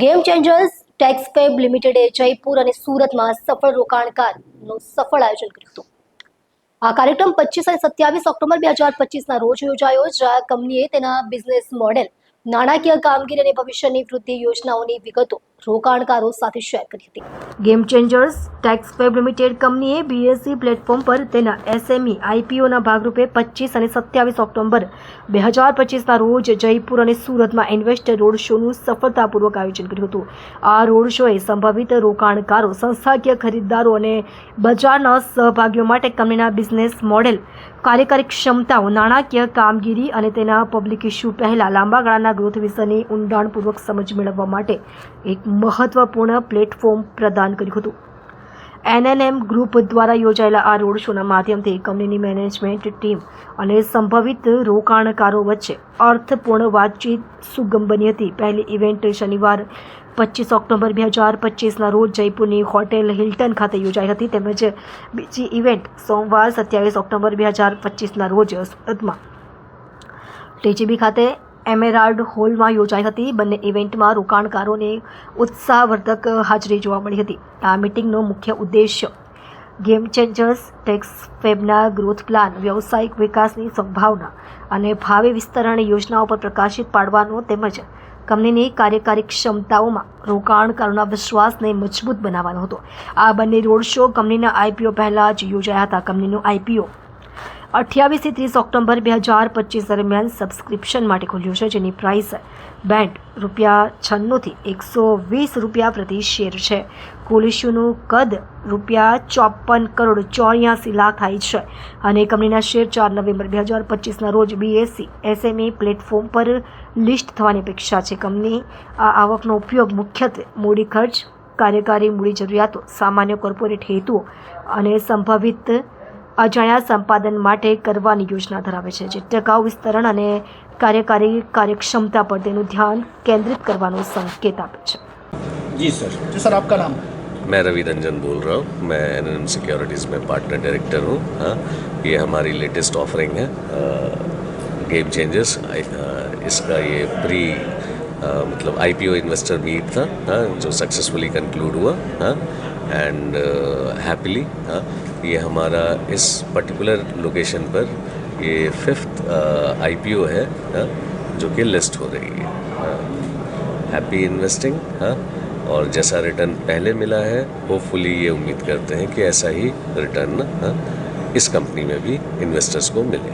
Game changers ટેક્સફેબ લિમિટેડે Jaipur અને સુરતમાં સફળ રોકાણકારનું સફળ આયોજન કર્યું હતું. આ કાર્યક્રમ 25 અને 27 ઓક્ટોબર 2025ના રોજ યોજાયો, જ્યાં કંપનીએ તેના બિઝનેસ મોડેલ, નાણાકીય કામગીરી અને ભવિષ્યની વૃદ્ધિ યોજનાઓની વિગતો રોકાણકારો સાથે શેર કરી હતી. ગેમ ચેન્જર્સ ટેક્સફેબ લિમિટેડ કંપનીએ બીએસસી પ્લેટફોર્મ પર તેના એસએમઈ આઈપીઓના ભાગરૂપે 25 અને 27 ઓક્ટોબર 2025ના રોજ જયપુર અને સુરતમાં ઇન્વેસ્ટર રોડ શોનું સફળતાપૂર્વક આયોજન કર્યું હતું. આ રોડ શોએ સંભવિત રોકાણકારો, સંસ્થાકીય ખરીદદારો અને બજારના સહભાગીઓ માટે કંપનીના બિઝનેસ મોડેલ, કાર્યકારી ક્ષમતાઓ, નાણાકીય કામગીરી અને તેના પબ્લિક ઇશ્યુ પહેલા લાંબા ગાળાના ગ્રોથ વિશેની ઊંડાણપૂર્વક સમજ મેળવવા માટે એક મહત્વપૂર્ણ પ્લેટફોર્મ પ્રદાન કર્યું હતું. એનએનએમ ગ્રુપ દ્વારા યોજાયેલા આ રોડ શોના માધ્યમથી કંપનીની મેનેજમેન્ટ ટીમ અને સંભવિત રોકાણકારો વચ્ચે અર્થપૂર્ણ વાતચીત સુગમ બની હતી. પહેલી ઇવેન્ટ શનિવાર 25 ઓક્ટોબર 2025ના રોજ જયપુરની હોટેલ હિલ્ટન ખાતે યોજાઈ હતી, તેમજ બીજી ઇવેન્ટ સોમવાર 27 ઓક્ટોબર 2025ના રોજ સુરતમાં ટીજીબી ખાતે એમેરાલ્ડ હોલમાં યોજાઈ હતી. બંને ઇવેન્ટમાં રોકાણકારોને ઉત્સાહવર્ધક હાજરી જોવા મળી હતી. આ મીટિંગનો મુખ્ય ઉદ્દેશ્ય ગેમ ચેન્જર્સ ટેક્સફેબના ગ્રોથ પ્લાન, વ્યવસાયિક વિકાસની સંભાવના અને ભાવિ વિસ્તરણ યોજનાઓ પર પ્રકાશિત પાડવાનો તેમજ કંપનીની કાર્યકારી ક્ષમતાઓમાં રોકાણકારોના વિશ્વાસને મજબૂત બનાવવાનો હતો. આ બંને રોડ શો કંપનીના આઈપીઓ પહેલા જ યોજાયા હતા. કંપનીનું આઈપીઓ 28 થી 30 ઓક્ટોબર 2025 દરમિયાન સબસ્ક્રિપ્શન માટે ખુલ્યું છે, જેની પ્રાઇસ બેન્ડ ₹96 થી ₹120 પ્રતિ શેર છે. કુલ ઇશ્યુનું કદ ₹54 કરોડ 84 લાખ થાય છે અને કંપનીના શેર 4 નવેમ્બર 2025ના રોજ બીએસસી એસએમઈ પ્લેટફોર્મ પર લિસ્ટ થવાની અપેક્ષા છે. કંપની આ આવકનો ઉપયોગ મુખ્યત્વે મૂડી ખર્ચ, કાર્યકારી મૂડી જરૂરિયાતો, સામાન્ય કોર્પોરેટ હેતુઓ અને સંભવિત અજાણ્યા સંપાદન માટે કરવાની યોજના ધરાવે છે, જે ટકાઉ વિસ્તરણ અને કાર્યકારી કાર્યક્ષમતા પર તેનું ધ્યાન કેન્દ્રિત કરવાનો સંકેત આપે છે. जी सर आपका नाम? मैं रवि रंजन बोल रहा हूँ. मैं एनएनएम सिक्योरिटीज़ में पार्टनर डायरेक्टर हूँ. हाँ, ये हमारी लेटेस्ट ऑफरिंग है गेम चेंजर्स. इसका ये मतलब आईपीओ इन्वेस्टर मीट था, हाँ, जो सक्सेसफुली कंक्लूड हुआ. हाँ, एंड हैप्पीली ये हमारा इस पर्टिकुलर लोकेशन पर ये 5th आईपीओ है, हाँ, जो कि लिस्ट हो रही है. Happy investing. हाँ, और जैसा रिटर्न पहले मिला है, होपफुली ये उम्मीद करते हैं कि ऐसा ही रिटर्न इस कंपनी में भी इन्वेस्टर्स को मिले.